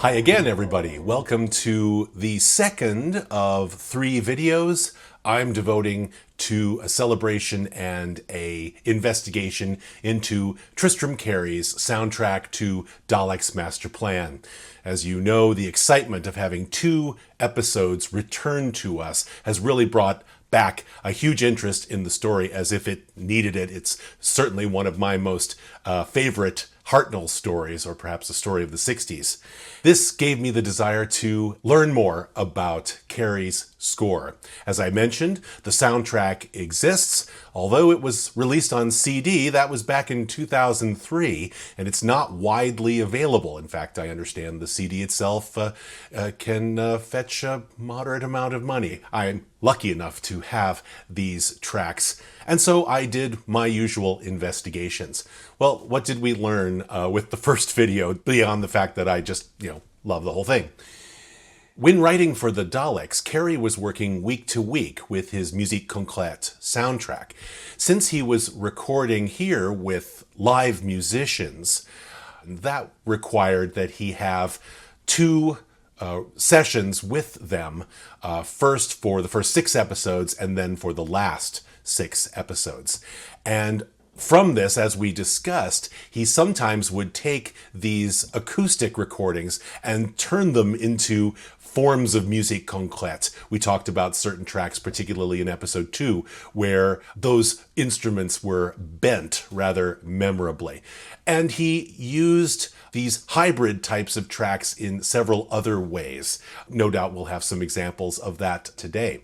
Hi again, everybody. Welcome to the second of 3 videos I'm devoting to a celebration and a investigation into Tristram Cary's soundtrack to Daleks Master Plan. As you know, the excitement of having 2 episodes returned to us has really brought back a huge interest in the story as if it needed it. It's certainly one of my most favorite Hartnell stories, or perhaps a story of the 60s. This gave me the desire to learn more about Cary's score. As I mentioned, the soundtrack exists. Although it was released on CD, that was back in 2003, and it's not widely available. In fact, I understand the CD itself can fetch a moderate amount of money. I'm lucky enough to have these tracks, and so I did my usual investigations. Well, what did we learn with the first video, beyond the fact that I just, love the whole thing? When writing for the Daleks, Cary was working week to week with his musique concrète soundtrack. Since he was recording here with live musicians, that required that he have 2 sessions with them, first for the first 6 episodes and then for the last 6 episodes. And from this, as we discussed, he sometimes would take these acoustic recordings and turn them into forms of musique concrète. We talked about certain tracks, particularly in episode 2, where those instruments were bent rather memorably. And he used these hybrid types of tracks in several other ways. No doubt we'll have some examples of that today.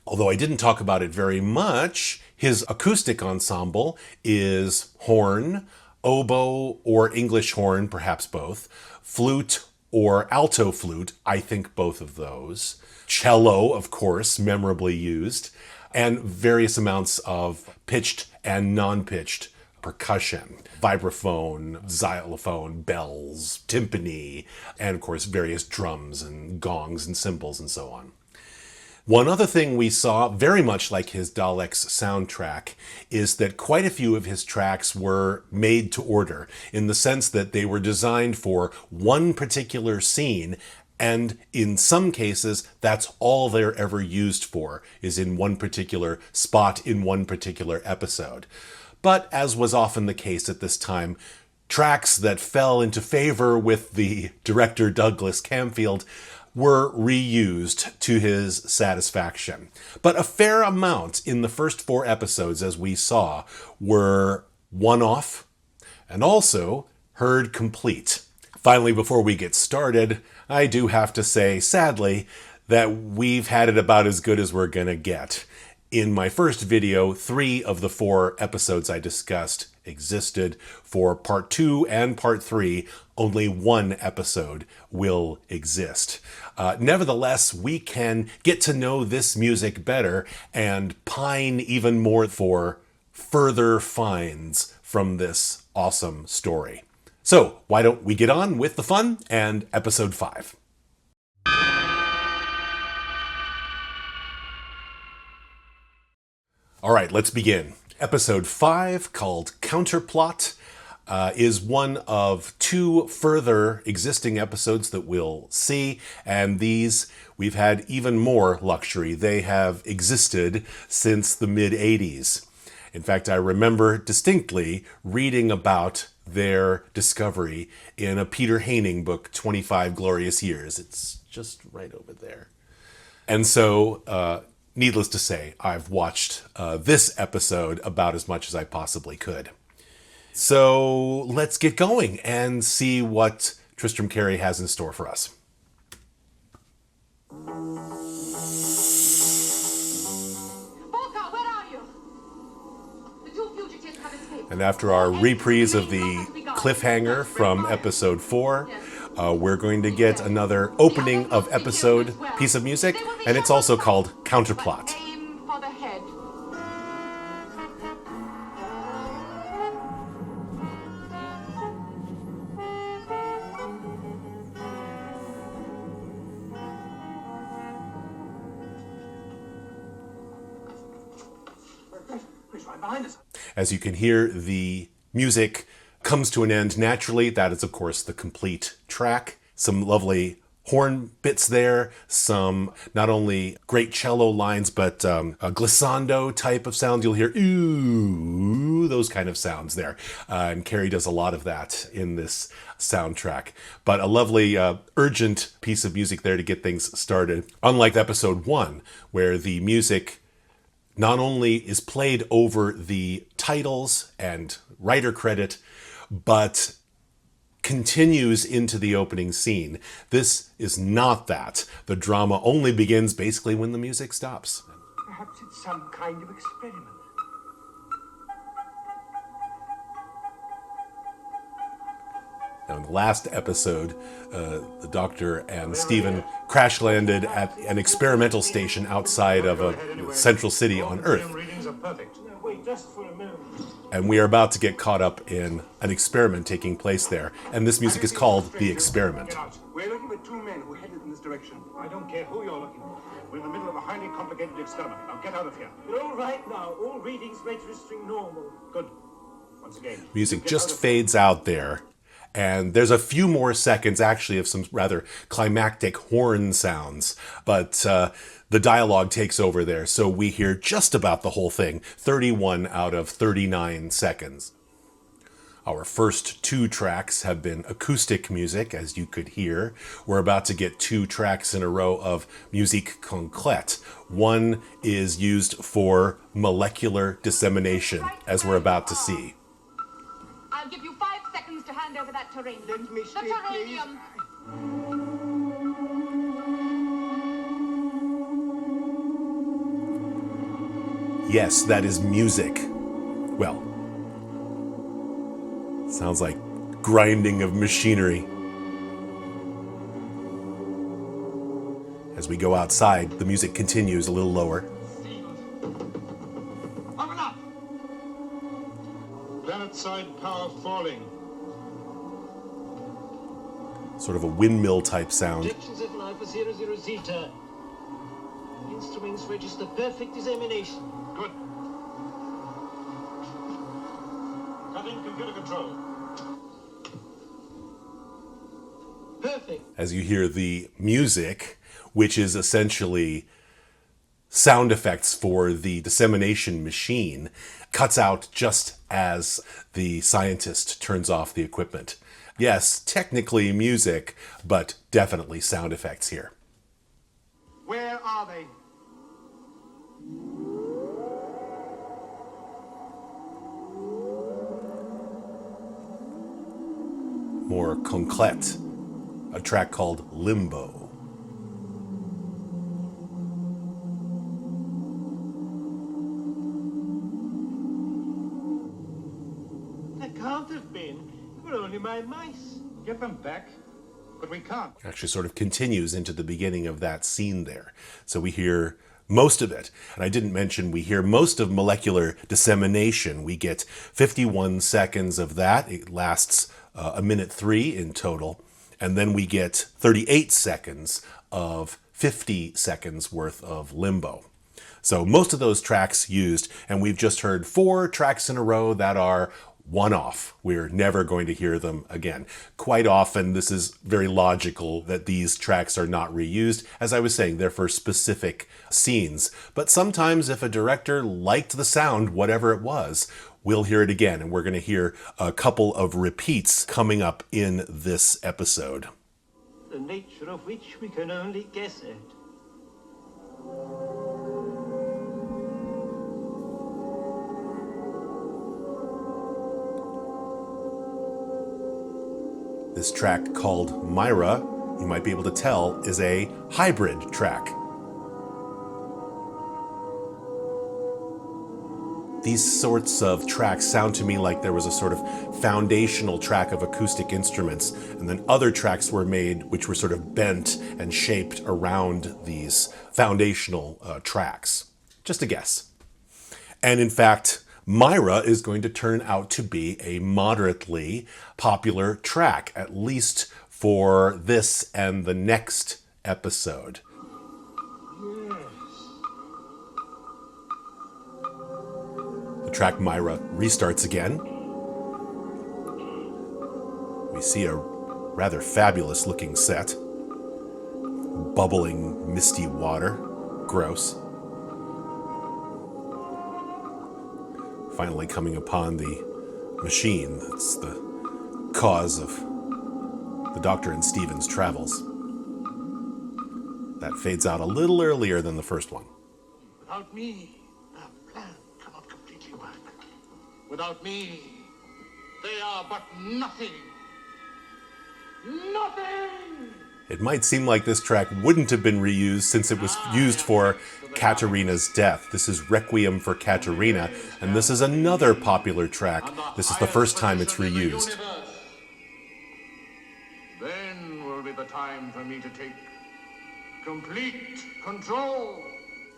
Although I didn't talk about it very much, his acoustic ensemble is horn, oboe or English horn, perhaps both, flute or alto flute, I think both of those, cello, of course, memorably used, and various amounts of pitched and non-pitched percussion, vibraphone, xylophone, bells, timpani, and of course various drums and gongs and cymbals and so on. One other thing we saw, very much like his Daleks soundtrack, is that quite a few of his tracks were made to order, in the sense that they were designed for one particular scene, and in some cases, that's all they're ever used for, is in one particular spot in one particular episode. But as was often the case at this time, tracks that fell into favor with the director Douglas Camfield were reused to his satisfaction. But a fair amount in the first 4 episodes, as we saw, were one-off and also heard complete. Finally, before we get started, I do have to say, sadly, that we've had it about as good as we're gonna get. In my first video, 3 of the 4 episodes I discussed existed. For part 2 and part 3, only 1 episode will exist. Nevertheless, we can get to know this music better and pine even more for further finds from this awesome story. So why don't we get on with the fun and episode 5. All right, let's begin. Episode 5, called Counterplot, is one of 2 further existing episodes that we'll see, and these we've had even more luxury. They have existed since the mid-80s. In fact, I remember distinctly reading about their discovery in a Peter Haining book, 25 Glorious Years. It's just right over there. And so, needless to say, I've watched this episode about as much as I possibly could. So let's get going and see what Tristram Cary has in store for us. Volcano, where are you? The 2 fugitives have escaped. And after our reprise of the cliffhanger from episode 4, we're going to get another opening of episode piece of music, and it's also called Counterplot. Aim for the head. As you can hear, the music comes to an end naturally. That is, of course, the complete track. Some lovely horn bits there, some not only great cello lines, but a glissando type of sound. You'll hear ooh, those kind of sounds there. And Cary does a lot of that in this soundtrack. But a lovely urgent piece of music there to get things started. Unlike episode 1, where the music not only is played over the titles and writer credit, but continues into the opening scene. This is not that. The drama only begins basically when the music stops. Perhaps it's some kind of experiment. Now, in the last episode, the Doctor and Stephen crash landed at an experimental station outside of a central city on Earth. Readings are perfect. Now, wait just for a moment. And we are about to get caught up in an experiment taking place there. And this music is called The Experiment. Get out. We're looking for two men who headed in this direction. I don't care who you're looking for. We're in the middle of a highly complicated experiment. Now get out of here. We're all right now. All readings registering normal. Good. Once again. Music get just out of fades out there. And there's a few more seconds actually of some rather climactic horn sounds. But the dialogue takes over there. So we hear just about the whole thing, 31 out of 39 seconds. Our first 2 tracks have been acoustic music, as you could hear. We're about to get 2 tracks in a row of musique concrète. One is used for molecular dissemination, as we're about to see. I'll give you 5 seconds to hand over that terranium. Let me The speak, please. terranium. Yes, that is music. Well, sounds like grinding of machinery. As we go outside, the music continues a little lower. Open up! Planet side power falling. Sort of a windmill type sound. Projections at life for 00 Zeta. Instruments register perfect dissemination. Good. Cutting computer control. Perfect. As you hear the music, which is essentially sound effects for the dissemination machine, cuts out just as the scientist turns off the equipment. Yes, technically music, but definitely sound effects here. Where are they? More concrète, a track called Limbo. There can't have been. They were only my mice. Get them back. But we can't. Actually sort of continues into the beginning of that scene there. So we hear most of it. And I didn't mention we hear most of molecular dissemination. We get 51 seconds of that. It lasts a minute 3 in total. And then we get 38 seconds of 50 seconds worth of limbo. So most of those tracks used, and we've just heard 4 tracks in a row that are one-off. We're never going to hear them again. Quite often, this is very logical that these tracks are not reused. As I was saying, they're for specific scenes. But sometimes if a director liked the sound, whatever it was, we'll hear it again. And we're going to hear a couple of repeats coming up in this episode. The nature of which we can only guess at. This track called Myra, you might be able to tell, is a hybrid track. These sorts of tracks sound to me like there was a sort of foundational track of acoustic instruments, and then other tracks were made which were sort of bent and shaped around these foundational tracks. Just a guess. And in fact, Myra is going to turn out to be a moderately popular track, at least for this and the next episode. The track Myra restarts again. We see a Rather fabulous looking set. Bubbling, misty water. Gross. Finally coming upon the machine that's the cause of the Doctor and Stephen's travels. That fades out a little earlier than the first one. Without me, the plan cannot completely work. Without me, they are but nothing. Nothing! It might seem like this track wouldn't have been reused since it was used for Katarina's death. This is Requiem for Katarina, and this is another popular track. This is the first time it's reused. Then will be the time for me to take complete control.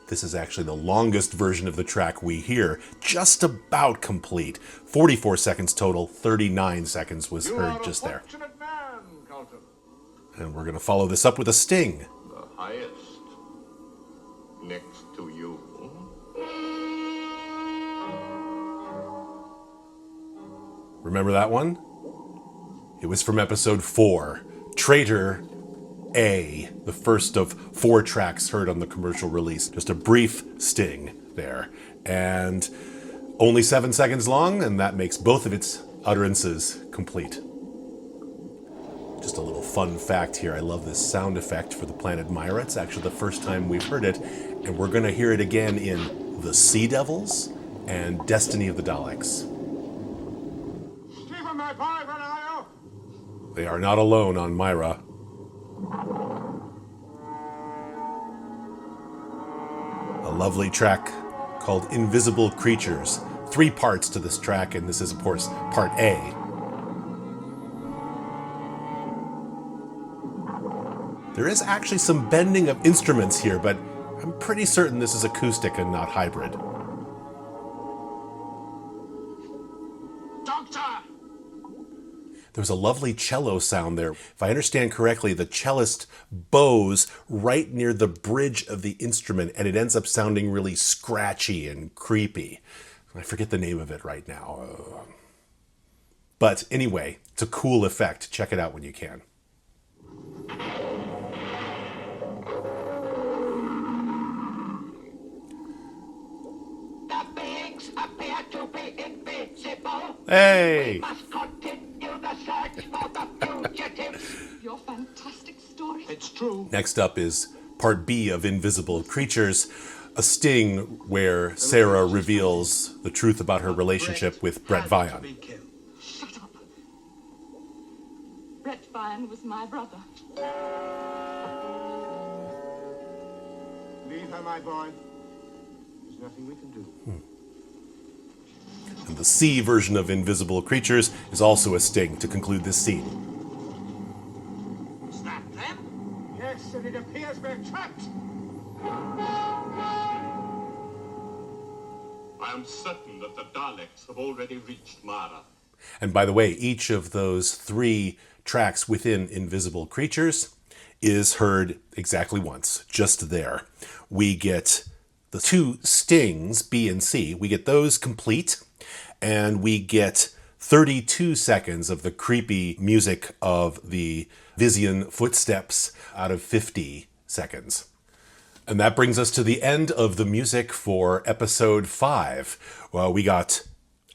This is actually the longest version of the track we hear, just about complete. 44 seconds total, 39 seconds was heard just there. Fortunate man, Carlton. And we're going to follow this up with a sting. The highest, next to you. Remember that one? It was from episode 4, Traitor A, the first of 4 tracks heard on the commercial release. Just a brief sting there. And only 7 seconds long, and that makes both of its utterances complete. Just a little fun fact here. I love this sound effect for the planet Myra. It's actually the first time we've heard it, and we're going to hear it again in The Sea Devils and Destiny of the Daleks. Stephen, my boy, where are you? They are not alone on Myra. A lovely track called Invisible Creatures. 3 parts to this track, and this is, of course, part A. There is actually some bending of instruments here, but I'm pretty certain this is acoustic and not hybrid. Doctor! There was a lovely cello sound there. If I understand correctly, the cellist bows right near the bridge of the instrument, and it ends up sounding really scratchy and creepy. I forget the name of it right now. But anyway, it's a cool effect. Check it out when you can. Appear to be invincible. Hey! We must continue the search for the fugitives. Your fantastic story. It's true. Next up is part B of Invisible Creatures, a sting where Sarah reveals the truth about her relationship with Brett Vian. Shut up. Brett Vian was my brother. Leave her, my boy. There's nothing we can do. And the C version of Invisible Creatures is also a sting to conclude this scene. Is that them? Yes, and it appears we're trapped. I am certain that the Daleks have already reached Mara. And by the way, each of those 3 tracks within Invisible Creatures is heard exactly once, just there. We get the 2 stings, B and C, we get those complete, and we get 32 seconds of the creepy music of the Vizian footsteps out of 50 seconds. And that brings us to the end of the music for episode 5. Well, we got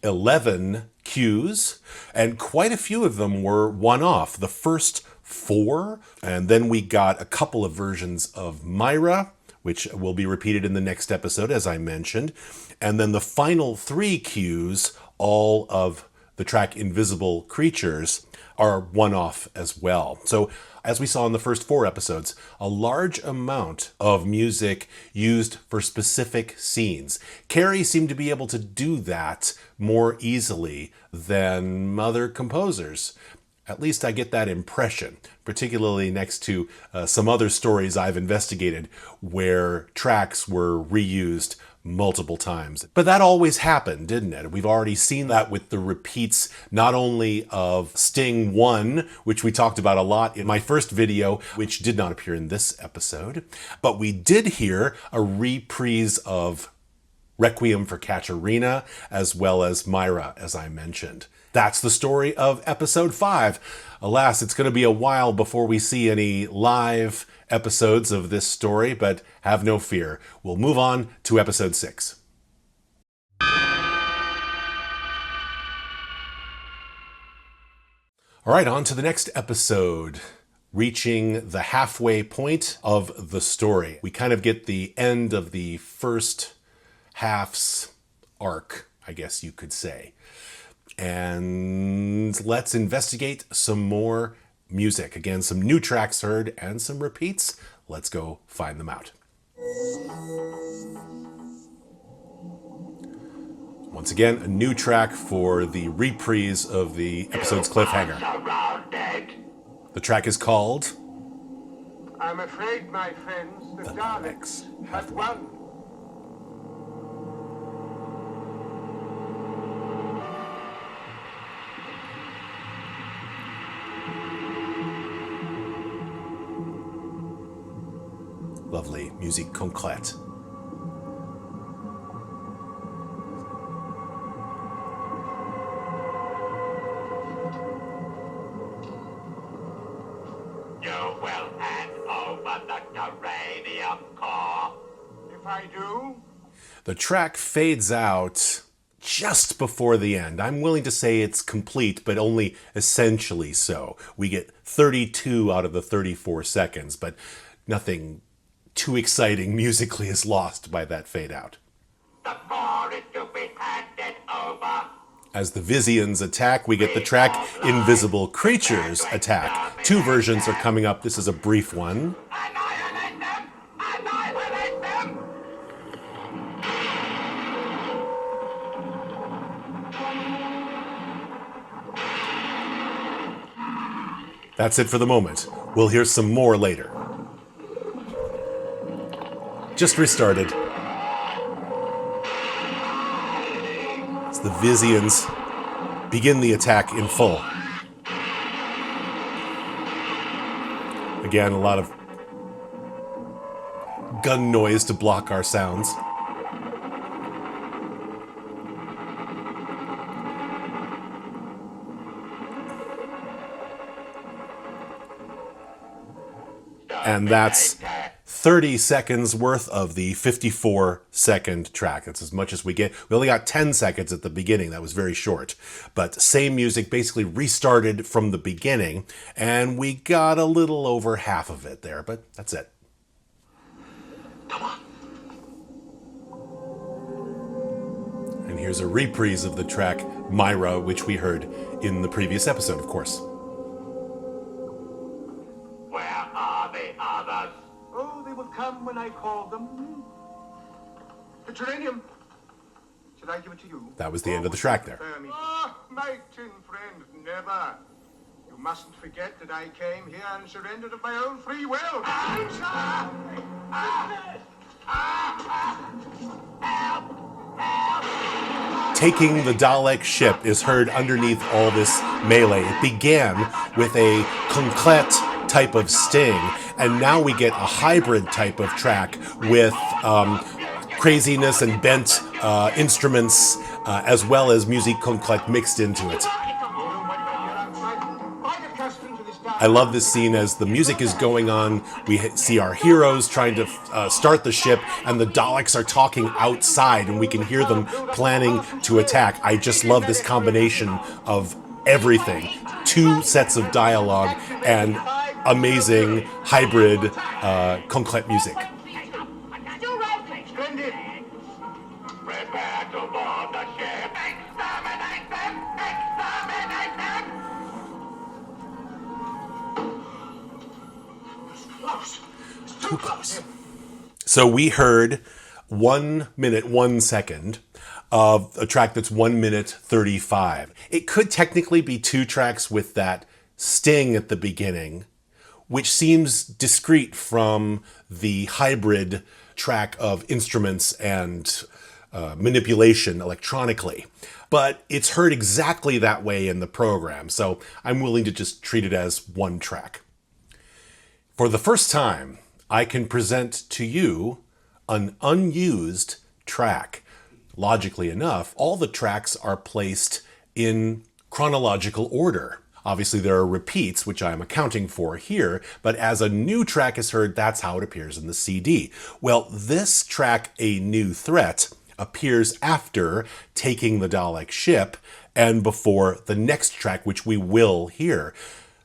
11 cues, and quite a few of them were one-off. The first 4, and then we got a couple of versions of Myra, which will be repeated in the next episode, as I mentioned. And then the final 3 cues, all of the track Invisible Creatures, are one-off as well. So, as we saw in the first 4 episodes, a large amount of music used for specific scenes. Cary seemed to be able to do that more easily than other composers. At least I get that impression, particularly next to some other stories I've investigated where tracks were reused multiple times. But that always happened, didn't it? We've already seen that with the repeats, not only of Sting 1, which we talked about a lot in my first video, which did not appear in this episode, but we did hear a reprise of Requiem for Katerina, as well as Myra, as I mentioned. That's the story of episode 5. Alas, it's going to be a while before we see any live episodes of this story, but have no fear. We'll move on to episode 6. All right, on to the next episode. Reaching the halfway point of the story. We kind of get the end of the first half's arc, I guess you could say. And let's investigate some more music. Again, some new tracks heard and some repeats. Let's go find them out. Once again, a new track for the reprise of the episode's cliffhanger. The track is called I'm afraid, my friends, the Daleks have won. Lovely musique concrète. You will hand over the uranium core. If I do, The track fades out just before the end. I'm willing to say it's complete, but only essentially so. We get 32 out of the 34 seconds, but nothing too exciting musically is lost by that fade out. The core is to be handed over. As the Vizians attack, we get the track Invisible Creatures Attack. 2 versions are coming up. This is a brief one. Annihilate them! Annihilate them! That's it for the moment. We'll hear some more later. Just restarted. As the Vizians begin the attack in full. Again, a lot of gun noise to block our sounds. And that's 30 seconds worth of the 54-second track. That's as much as we get. We only got 10 seconds at the beginning. That was very short. But same music, basically restarted from the beginning, and we got a little over half of it there, but that's it. come on. And here's a reprise of the track Myra, which we heard in the previous episode, of course. Where are the others? Oh, they will come when I call them. The geranium. Should I give it to you? That was the end of the track there. Ah, my tin friend, never. You mustn't forget that I came here and surrendered of my own free will. Taking the Dalek ship is heard underneath all this melee. It began with a concrète type of sting, and now we get a hybrid type of track with craziness and bent instruments, as well as musique concrète mixed into it. I love this scene as the music is going on. We see our heroes trying to start the ship, and the Daleks are talking outside, and we can hear them planning to attack. I just love this combination of everything. 2 sets of dialogue and amazing hybrid concrète music. Splendid. Prepare to board the ship. Exterminate them! Exterminate them! Close. It's Too close. So we heard 1 minute, 1 second of a track that's 1 minute 35. It could technically be 2 tracks with that sting at the beginning, which seems discrete from the hybrid track of instruments and manipulation electronically. But it's heard exactly that way in the program, so I'm willing to just treat it as 1 track. For the first time, I can present to you an unused track logically enough, all the tracks are placed in chronological order. Obviously, there are repeats, which I'm accounting for here, but as a new track is heard, that's how it appears in the CD. Well, this track, A New Threat, appears after taking the Dalek ship and before the next track, which we will hear.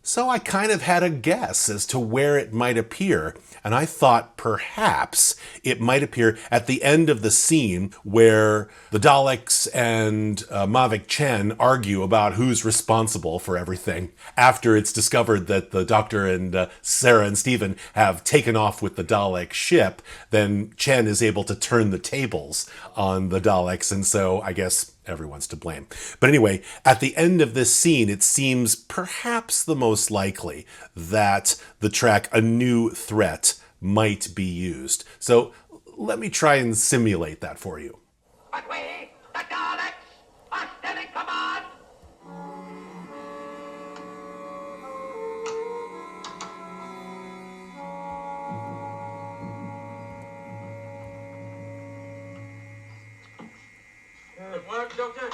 So I kind of had a guess as to where it might appear, and I thought perhaps it might appear at the end of the scene where the Daleks and Mavic Chen argue about who's responsible for everything after it's discovered that the Doctor and Sarah and Stephen have taken off with the Dalek ship. Then Chen is able to turn the tables on the Daleks, and so I guess everyone's to blame. But anyway, at the end of this scene, it seems perhaps the most likely that the track A New Threat might be used. So let me try and simulate that for you. But we, the Daleks, are still in command. It worked, Doctor?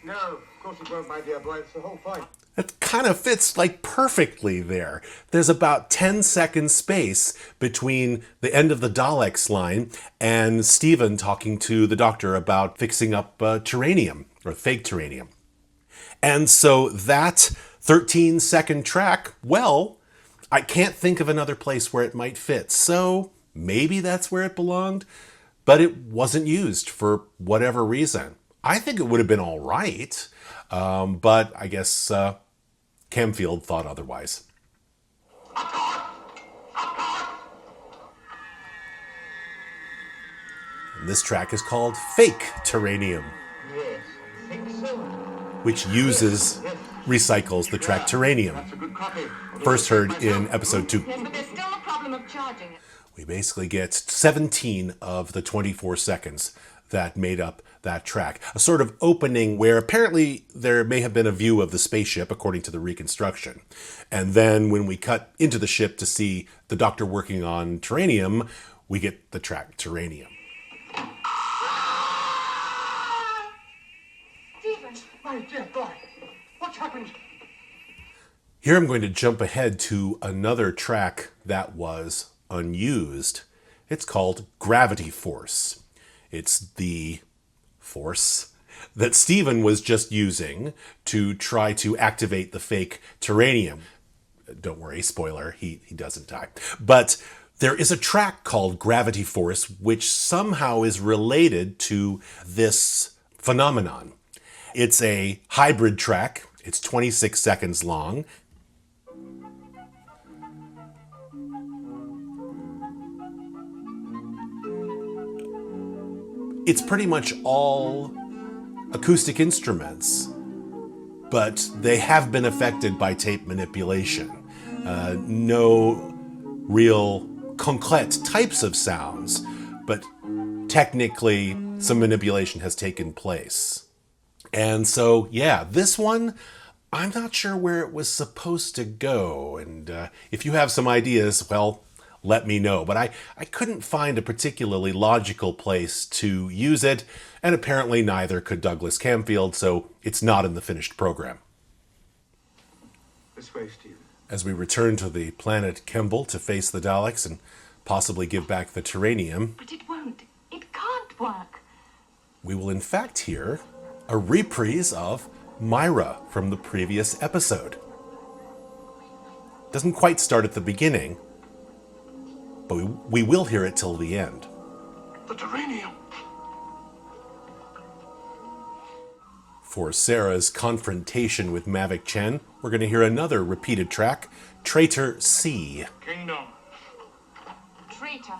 No, of course it won't, my dear boy. It's the whole point. That kind of fits like perfectly there. There's about 10-second space between the end of the Daleks line and Stephen talking to the Doctor about fixing up Terranium, or fake Terranium. And so that 13-second track, well, I can't think of another place where it might fit. So maybe that's where it belonged, but it wasn't used for whatever reason. I think it would have been all right, but I guess Camfield thought otherwise. And this track is called Fake Terranium, Yes, I think so. which recycles the track Terranium, That's a good copy. first heard in episode 2. Yes, but there's still a problem of charging it. We basically get 17 of the 24 seconds that made up that track. A sort of opening where apparently there may have been a view of the spaceship, according to the reconstruction. And then when we cut into the ship to see the Doctor working on Terranium, we get the track Terranium. Stephen, My dear boy, what's happened? Here I'm going to jump ahead to another track that was unused. It's called Gravity Force. It's the force that Stephen was just using to try to activate the fake Terranium. Don't worry, spoiler, he doesn't die. But there is a track called Gravity Force which somehow is related to this phenomenon. It's a hybrid track. It's 26 seconds long. It's pretty much all acoustic instruments, but they have been affected by tape manipulation. No real concrete types of sounds, but technically some manipulation has taken place. And so, yeah, this one, I'm not sure where it was supposed to go. And if you have some ideas, well, let me know. But I couldn't find a particularly logical place to use it, and apparently neither could Douglas Camfield, so it's not in the finished program. This way, Stephen. As we return to the planet Kemble to face the Daleks and possibly give back the Terranium, but it won't. It can't work. we will in fact hear a reprise of Myra from the previous episode. Doesn't quite start at the beginning, but we will hear it till the end. The Terranium. For Sarah's confrontation with Mavic Chen, we're going to hear another repeated track, Traitor C. Kingdom. Traitor.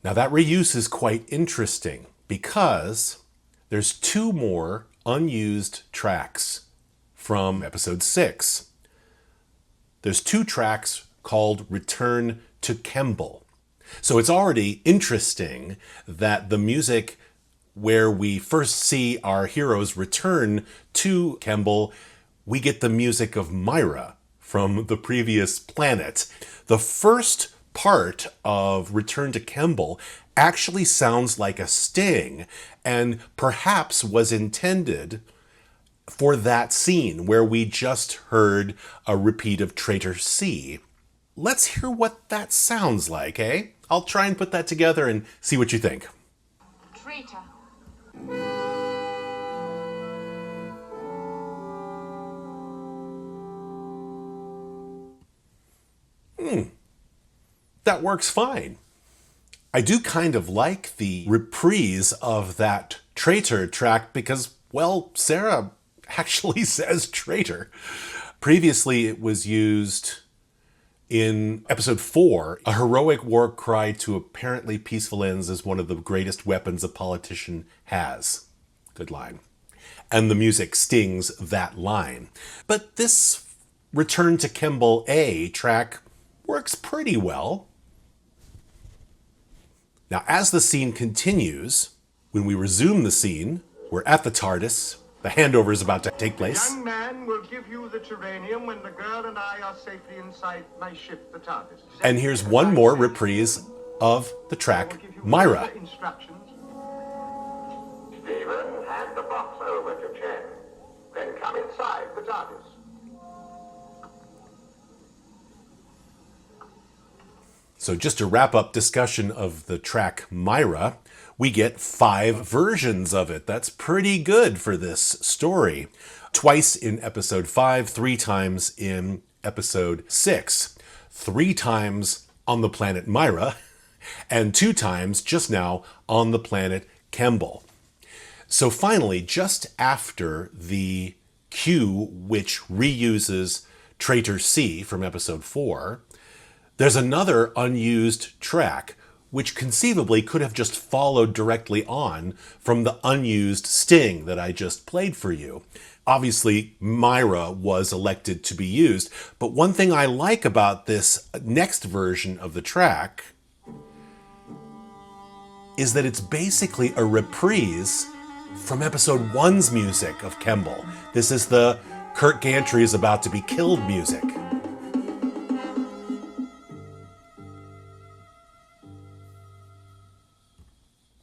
Now that reuse is quite interesting because there's 2 more unused tracks from episode 6. There's 2 tracks called Return to Kemble. So it's already interesting that the music where we first see our heroes return to Kemble, we get the music of Myra from the previous planet. The first part of Return to Kemble actually sounds like a sting, and perhaps was intended for that scene where we just heard a repeat of Traitor C. Let's hear what that sounds like, eh? I'll try and put that together and see what you think. Traitor. That works fine. I do kind of like the reprise of that traitor track because, well, Sarah actually says traitor. Previously, it was used in episode 4, a heroic war cry to apparently peaceful ends is one of the greatest weapons a politician has. Good line. And the music stings that line. But this Return to Kemble A track works pretty well. Now, as the scene continues, when we resume the scene, we're at the TARDIS. The handover is about to take place. The young man will give you the terranium when the girl and I are safely inside my ship, the TARDIS. And here's one more reprise of the track, Myra. Instructions. Stephen, hand the box over to Jen. Then come inside the TARDIS. So just to wrap up discussion of the track Myra, we get 5 versions of it. That's pretty good for this story. Twice in episode 5, 3 times in episode 6. 3 times on the planet Myra, and 2 times just now on the planet Kemble. So finally, just after the cue which reuses Traitor C from episode 4, there's another unused track, which conceivably could have just followed directly on from the unused sting that I just played for you. Obviously, Myra was elected to be used, but one thing I like about this next version of the track is that it's basically a reprise from episode 1's music of Kemble. This is the Kirk Gantry is about to be killed music.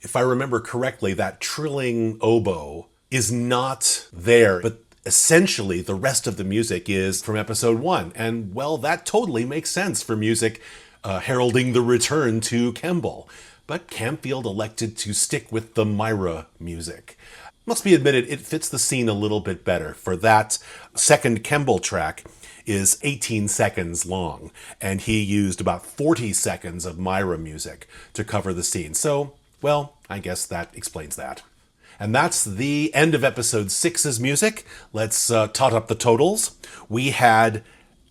If I remember correctly, that trilling oboe is not there, but essentially the rest of the music is from episode 1. And, well, that totally makes sense for music heralding the return to Kemble. But Camfield elected to stick with the Myra music. Must be admitted, it fits the scene a little bit better. For that second Kemble track is 18 seconds long, and he used about 40 seconds of Myra music to cover the scene. So, well, I guess that explains that. And that's the end of episode 6's music. Let's tot up the totals. We had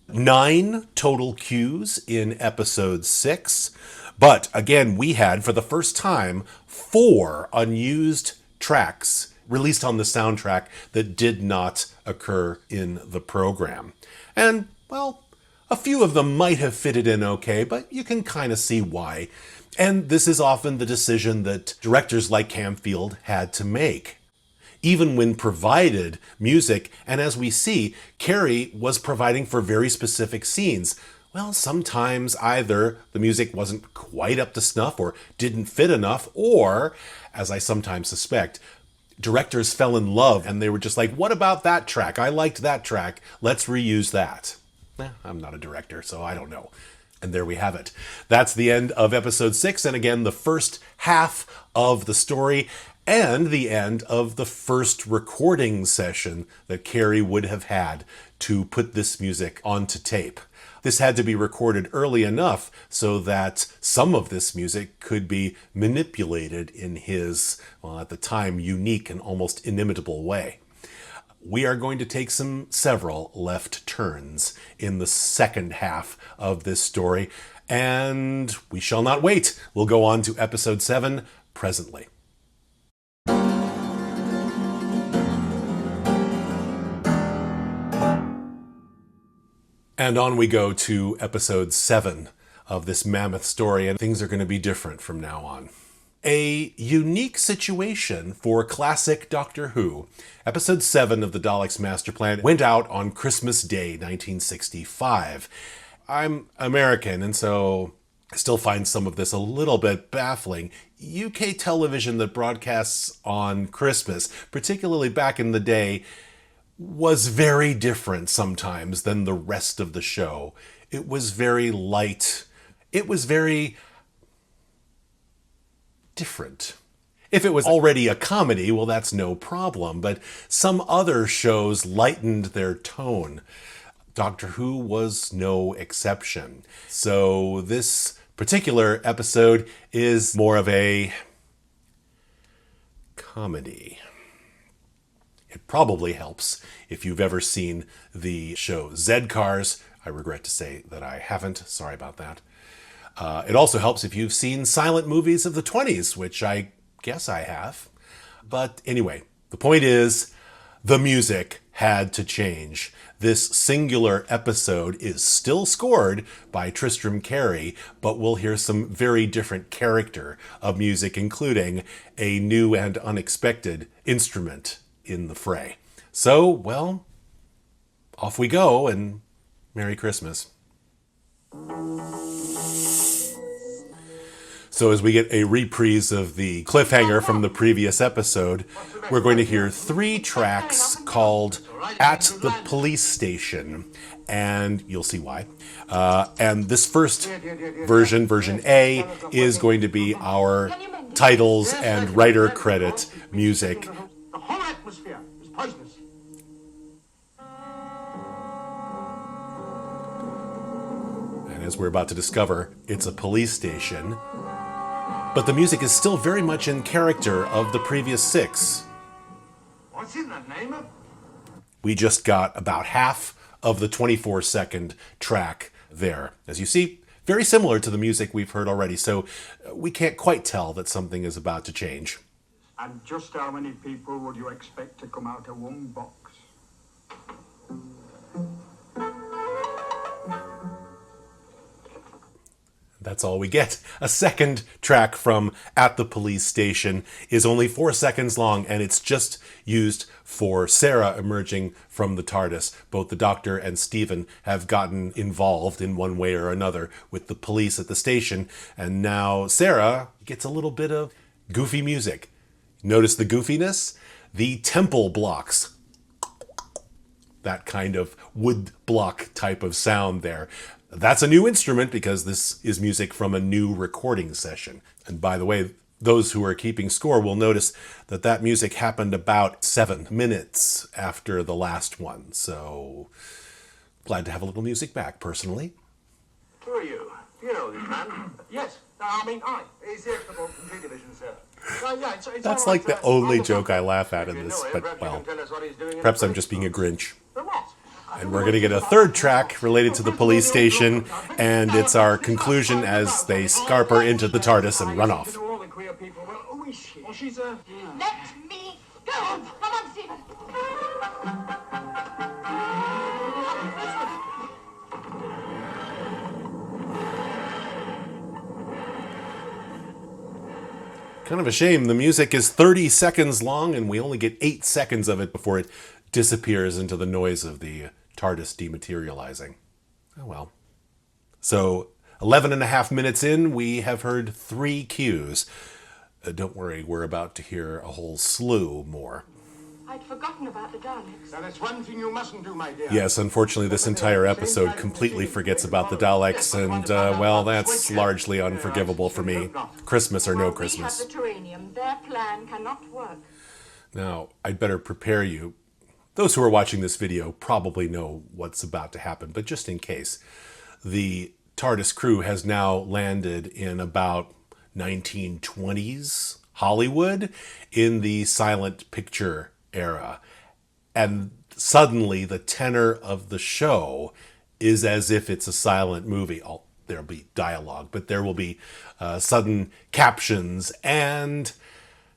9 total cues in episode 6. But again, we had, for the first time, 4 unused tracks released on the soundtrack that did not occur in the program. And, well, a few of them might have fitted in okay, but you can kind of see why. And this is often the decision that directors like Camfield had to make. Even when provided music, and as we see, Cary was providing for very specific scenes. Well, sometimes either the music wasn't quite up to snuff or didn't fit enough, or, as I sometimes suspect, directors fell in love and they were just like, what about that track? I liked that track. Let's reuse that. I'm not a director, so I don't know. And there we have it. That's the end of episode 6, and again, the first half of the story and the end of the first recording session that Cary would have had to put this music onto tape. This had to be recorded early enough so that some of this music could be manipulated in his, well, at the time, unique and almost inimitable way. We are going to take several left turns in the second half of this story, and we shall not wait. We'll go on to episode 7 presently. And on we go to episode 7 of this mammoth story, and things are going to be different from now on. A unique situation for classic Doctor Who. Episode 7 of the Daleks Master Plan went out on Christmas Day, 1965. I'm American, and so I still find some of this a little bit baffling. UK television that broadcasts on Christmas, particularly back in the day, was very different sometimes than the rest of the show. It was very light. It was very different. If it was already a comedy, well, that's no problem, but some other shows lightened their tone. Doctor Who was no exception. So this particular episode is more of a comedy. It probably helps if you've ever seen the show Z-Cars. I regret to say that I haven't. Sorry about that. It also helps if you've seen silent movies of the 20s, which I guess I have. But anyway, the point is, the music had to change. This singular episode is still scored by Tristram Cary, but we'll hear some very different character of music, including a new and unexpected instrument in the fray. So, well, off we go, and Merry Christmas. So as we get a reprise of the cliffhanger from the previous episode, we're going to hear 3 tracks called At the Police Station, and you'll see why. And this first version, version A, is going to be our titles and writer credit music. The whole atmosphere is poisonous. And as we're about to discover, it's a police station. But the music is still very much in character of the previous 6. What's in that name? We just got about half of the 24-second track there. As you see, very similar to the music we've heard already, so we can't quite tell that something is about to change. And just how many people would you expect to come out of one box? That's all we get. A second track from At the Police Station is only 4 seconds long, and it's just used for Sarah emerging from the TARDIS. Both the Doctor and Stephen have gotten involved in one way or another with the police at the station, and now Sarah gets a little bit of goofy music. Notice the goofiness? The temple blocks. That kind of wood block type of sound there. That's a new instrument because this is music from a new recording session. And by the way, those who are keeping score will notice that that music happened about 7 minutes after the last one. So glad to have a little music back, personally. Who are you? Do you know this man? Yes. I. He's the expert from 3 division, sir. It's That's like the only joke I laugh at in this, but well, perhaps I'm just being a Grinch. And we're going to get a third track related to the police station, and it's our conclusion as they scarper into the TARDIS and run off. She's a... Let me go! Come on, Stephen! Kind of a shame. The music is 30 seconds long, and we only get 8 seconds of it before it disappears into the noise of the TARDIS dematerializing. Oh well. So, 11 and a half minutes in, we have heard 3 cues. Don't worry, we're about to hear a whole slew more. I'd forgotten about the Daleks. Now, that's one thing you mustn't do, my dear. Yes, unfortunately, this entire episode completely forgets about the Daleks, and, well, that's largely unforgivable for me. Christmas or no Christmas. We have the Terranium. Their plan cannot work. Now, I'd better prepare you. Those who are watching this video probably know what's about to happen, but just in case, the TARDIS crew has now landed in about 1920s Hollywood in the silent picture era. And suddenly the tenor of the show is as if it's a silent movie. There'll be dialogue, but there will be sudden captions and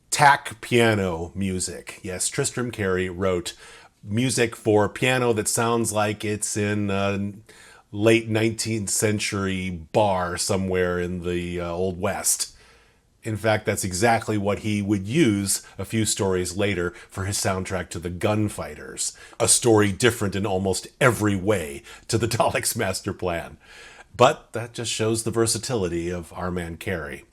tack piano music. Yes, Tristram Cary wrote music for piano that sounds like it's in a late 19th century bar somewhere in the Old West. In fact, that's exactly what he would use a few stories later for his soundtrack to The Gunfighters. A story different in almost every way to the Daleks' master plan. But that just shows the versatility of our man Cary.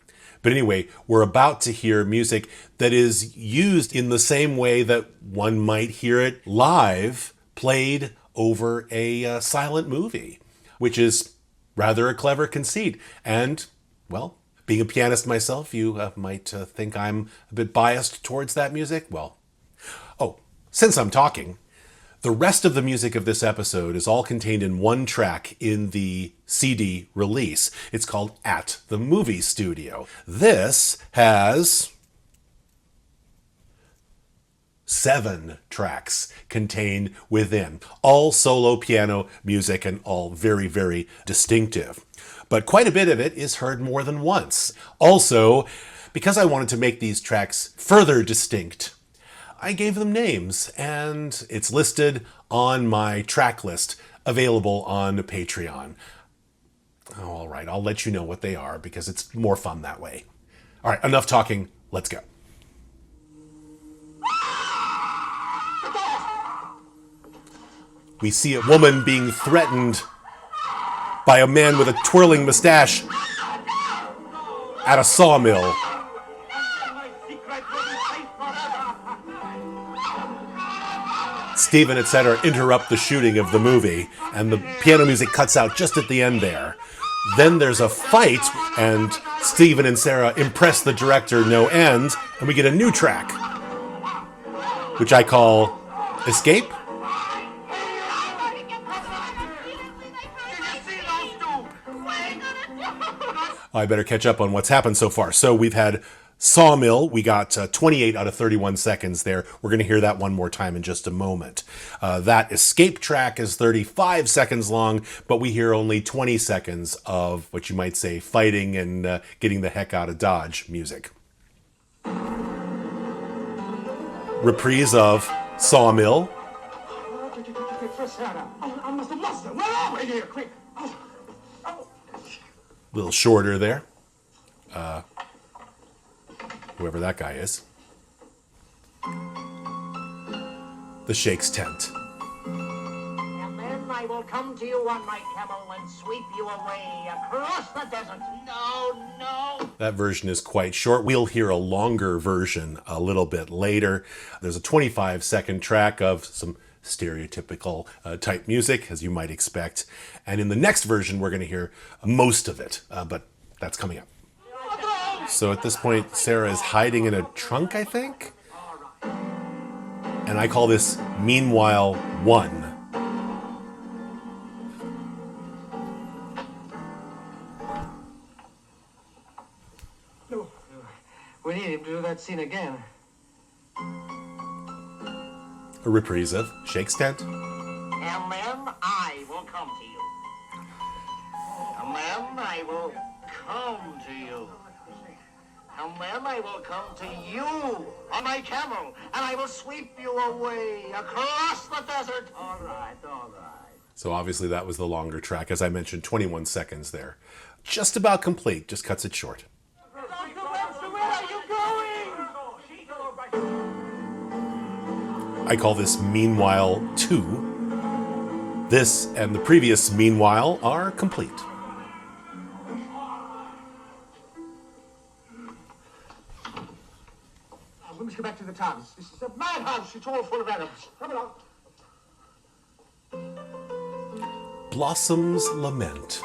But anyway, we're about to hear music that is used in the same way that one might hear it live, played over a silent movie, which is rather a clever conceit. And, well, being a pianist myself, you might think I'm a bit biased towards that music. Well, since I'm talking, the rest of the music of this episode is all contained in one track in the CD release. It's called At the Movie Studio. This has 7 tracks contained within, all solo piano music and all very, very distinctive. But quite a bit of it is heard more than once. Also, because I wanted to make these tracks further distinct, I gave them names, and it's listed on my track list available on Patreon. All right, I'll let you know what they are because it's more fun that way. All right, enough talking. Let's go. We see a woman being threatened by a man with a twirling mustache at a sawmill. Stephen, etc. interrupt the shooting of the movie, and the piano music cuts out just at the end there. Then there's a fight, and Stephen and Sarah impress the director no end, and we get a new track, which I call Escape. I better catch up on what's happened so far. So we've had Sawmill. We got 28 out of 31 seconds there. We're going to hear that one more time in just a moment. That Escape track is 35 seconds long, but we hear only 20 seconds of what you might say fighting and getting the heck out of Dodge music. Reprise of Sawmill. A little shorter there. Whoever that guy is. The Shakes tent. And then I will come to you on my camel and sweep you away across the desert. No. That version is quite short. We'll hear a longer version a little bit later. There's a 25-second track of some stereotypical type music, as you might expect. And in the next version, we're going to hear most of it, but that's coming up. So at this point, Sarah is hiding in a trunk, I think? And I call this Meanwhile 1. No. We need him to do that scene again. A reprise of Shakes tent. And then I will come to you. And then I will come to you. And then I will come to you on my camel, and I will sweep you away across the desert. All right. So obviously that was the longer track. As I mentioned, 21 seconds there. Just about complete, just cuts it short. Where are you going? I call this Meanwhile 2. This and the previous Meanwhile are complete. We must get back to the TARDIS. This is a madhouse. It's all full of Arabs. Come along. Blossom's Lament.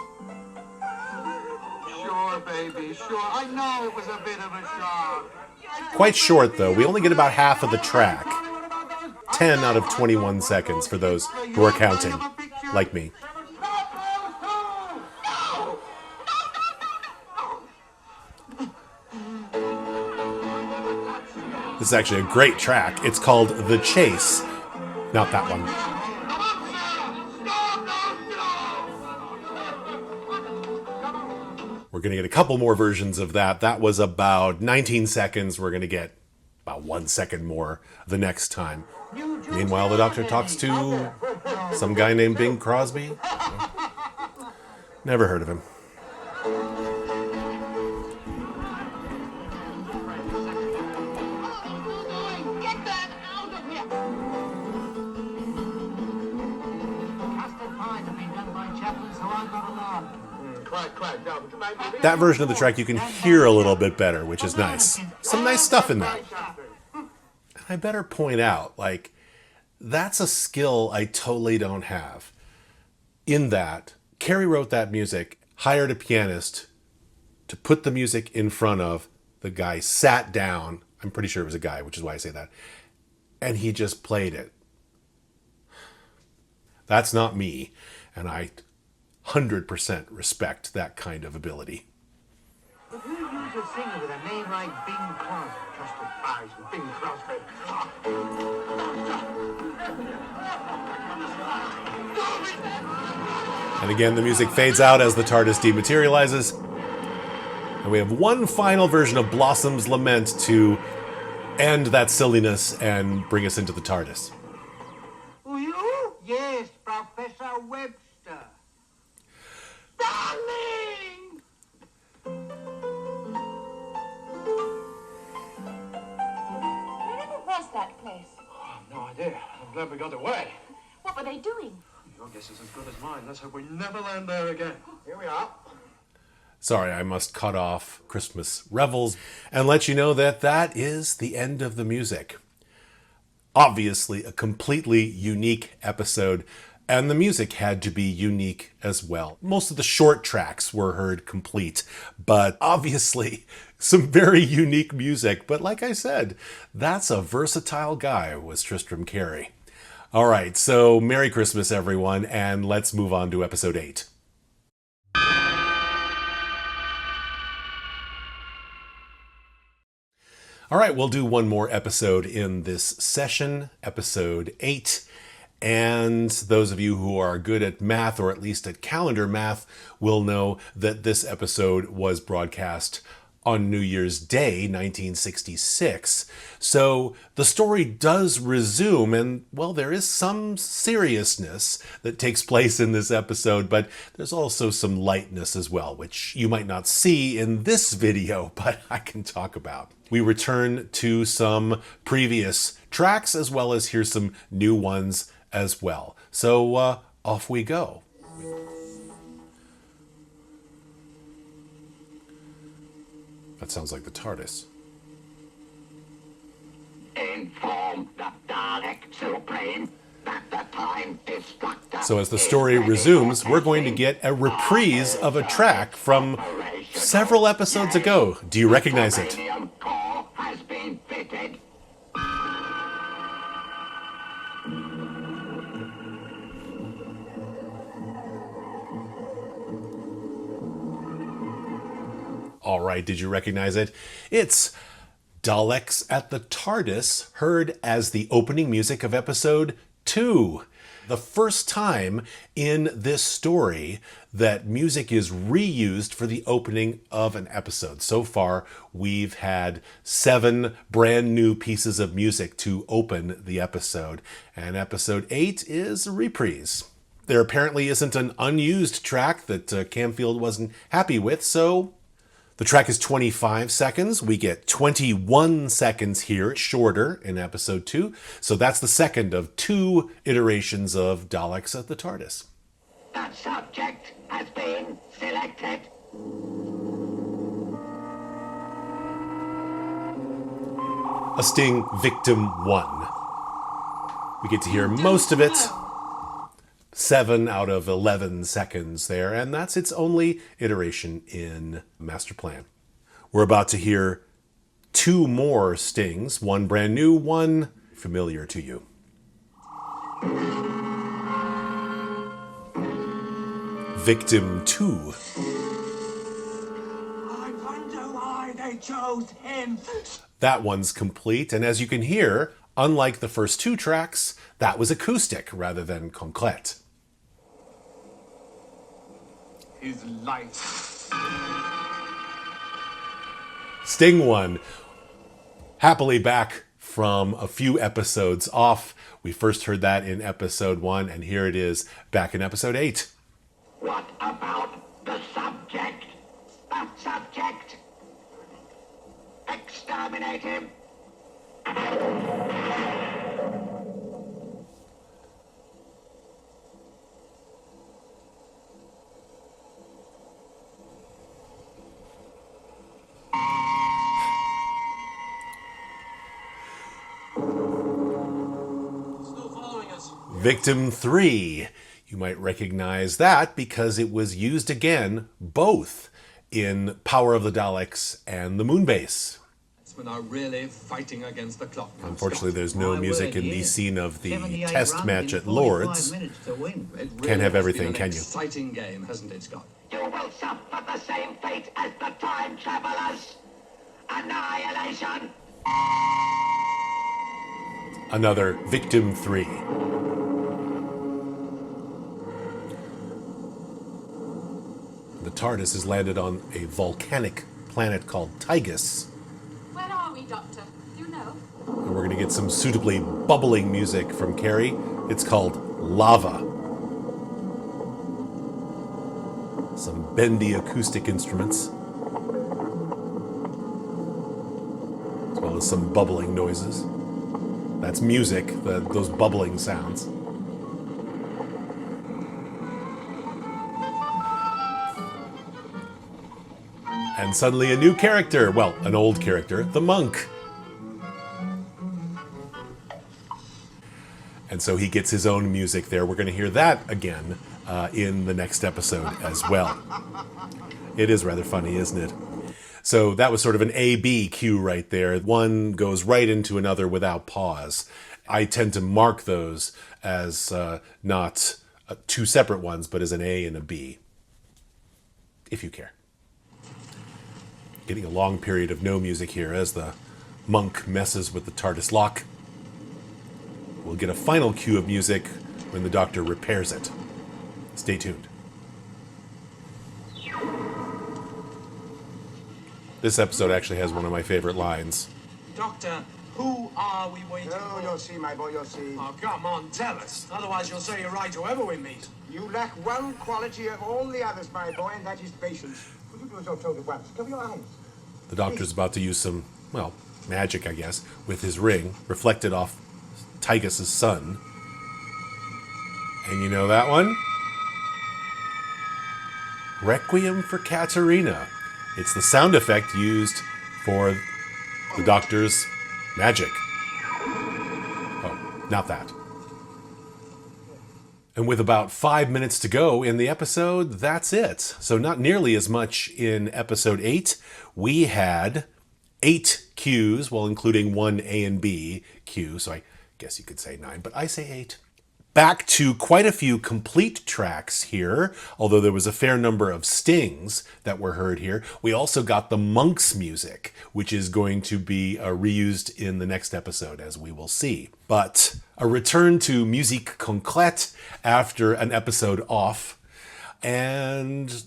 Sure, baby, sure. I know it was a bit of a shock. Quite short, though. We only get about half of the track. 10 out of 21 seconds for those who are counting, like me. This is actually a great track. It's called The Chase. Not that one. We're going to get a couple more versions of that. That was about 19 seconds. We're going to get about 1 second more the next time. Meanwhile, the Doctor talks to some guy named Bing Crosby. Never heard of him. That version of the track you can hear a little bit better, which is nice. Some nice stuff in that. I better point out, like, that's a skill I totally don't have. In that, Cary wrote that music, hired a pianist to put the music in front of, the guy sat down, I'm pretty sure it was a guy, which is why I say that, and he just played it. That's not me, and I 100% respect that kind of ability. If you use a singer with a name like Bing Crosby, trusted eyes and Bing Crosby. And again, the music fades out as the TARDIS dematerializes. And we have one final version of Blossom's Lament to end that silliness and bring us into the TARDIS. Who you? Yes, Professor Webster. Darling! Where was that place? No idea. I'm glad we got away. What were they doing? Your guess is as good as mine. Let's hope we never land there again. Here we are. Sorry, I must cut off Christmas revels and let you know that that is the end of the music. Obviously, a completely unique episode, and the music had to be unique as well. Most of the short tracks were heard complete, but obviously some very unique music. But like I said, that's a versatile guy, was Tristram Cary. All right, so Merry Christmas, everyone, and let's move on to episode 8. All right, we'll do one more episode in this session, episode 8. And those of you who are good at math, or at least at calendar math, will know that this episode was broadcast on New Year's Day, 1966. So the story does resume, and, well, there is some seriousness that takes place in this episode, but there's also some lightness as well, which you might not see in this video, but I can talk about. We return to some previous tracks, as well as hear some new ones as well. So off we go. That sounds like the TARDIS. Inform the Dalek Supreme that the Time Destructor. So as the story resumes, we're going to get a reprise of a track from several episodes ago. Do you recognize it? Uranium core has been fitted. All right, did you recognize it? It's Daleks at the TARDIS, heard as the opening music of episode 2. The first time in this story that music is reused for the opening of an episode. So far, we've had 7 brand new pieces of music to open the episode, and episode 8 is a reprise. There apparently isn't an unused track that Camfield wasn't happy with, so the track is 25 seconds. We get 21 seconds here, shorter in episode 2. So that's the second of 2 iterations of Daleks at the TARDIS. The subject has been selected. A Sting Victim 1. We get to hear most of it. 7 out of 11 seconds there, and that's its only iteration in Master Plan. We're about to hear 2 more stings, one brand new, one familiar to you. Victim 2. I wonder why they chose him. That one's complete, and as you can hear, unlike the first 2 tracks, that was acoustic rather than concrète. His life. Sting 1. Happily back from a few episodes off. We first heard that in episode 1, and here it is back in episode 8. What about the subject? The subject? Exterminate him. Victim 3. You might recognize that because it was used again, both in Power of the Daleks and the Moonbase. Are really fighting against the clock. Unfortunately, there's no music in the scene of the 78 test runs match in at 45 Lord's. minutes to win. It really Can't have has everything, been can an you? exciting game, hasn't it, Scott? You will suffer the same fate as the time travelers. Annihilation. Another Victim 3. The TARDIS has landed on a volcanic planet called Tygus. Where are we, Doctor? Do you know? And we're going to get some suitably bubbling music from Cary. It's called Lava. Some bendy acoustic instruments, as well as some bubbling noises. That's music, those bubbling sounds. And suddenly a new character, well, an old character, the monk. And so he gets his own music there. We're going to hear that again in the next episode as well. It is rather funny, isn't it? So that was sort of an A-B cue right there. One goes right into another without pause. I tend to mark those as not two separate ones, but as an A and a B, if you care. Getting a long period of no music here as the monk messes with the TARDIS lock. We'll get a final cue of music when the Doctor repairs it. Stay tuned. This episode actually has one of my favorite lines. Doctor, who are we waiting Oh, for? you'll see, my boy, you'll see. Oh, come on, tell us. Otherwise you'll say you're right whoever we meet. You lack one quality of all the others, my boy, and that is patience. Will you do as you're told at once? Cover your eyes. The Doctor's about to use some, well, magic, I guess, with his ring, reflected off Tygus' sun. And you know that one? Requiem for Katerina. It's the sound effect used for the Doctor's magic. Oh, not that. And with about 5 minutes to go in the episode, that's it. So not nearly as much in episode 8. We had 8 cues, well, including one A and B cue, so I guess you could say 9, but I say 8. Back to quite a few complete tracks here, although there was a fair number of stings that were heard here. We also got the monk's music, which is going to be reused in the next episode, as we will see. But a return to musique concrète after an episode off, and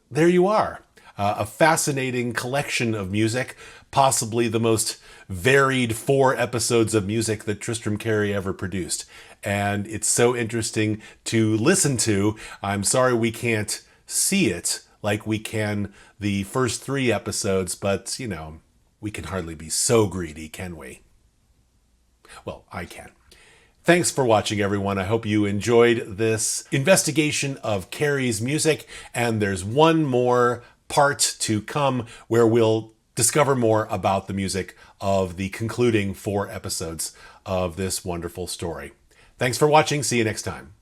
there you are. A fascinating collection of music, possibly the most varied 4 episodes of music that Tristram Cary ever produced. And it's so interesting to listen to. I'm sorry we can't see it like we can the first 3 episodes, but, you know, we can hardly be so greedy, can we? Well, I can. Thanks for watching, everyone. I hope you enjoyed this investigation of Cary's music, and there's one more part to come where we'll discover more about the music of the concluding 4 episodes of this wonderful story. Thanks for watching. See you next time.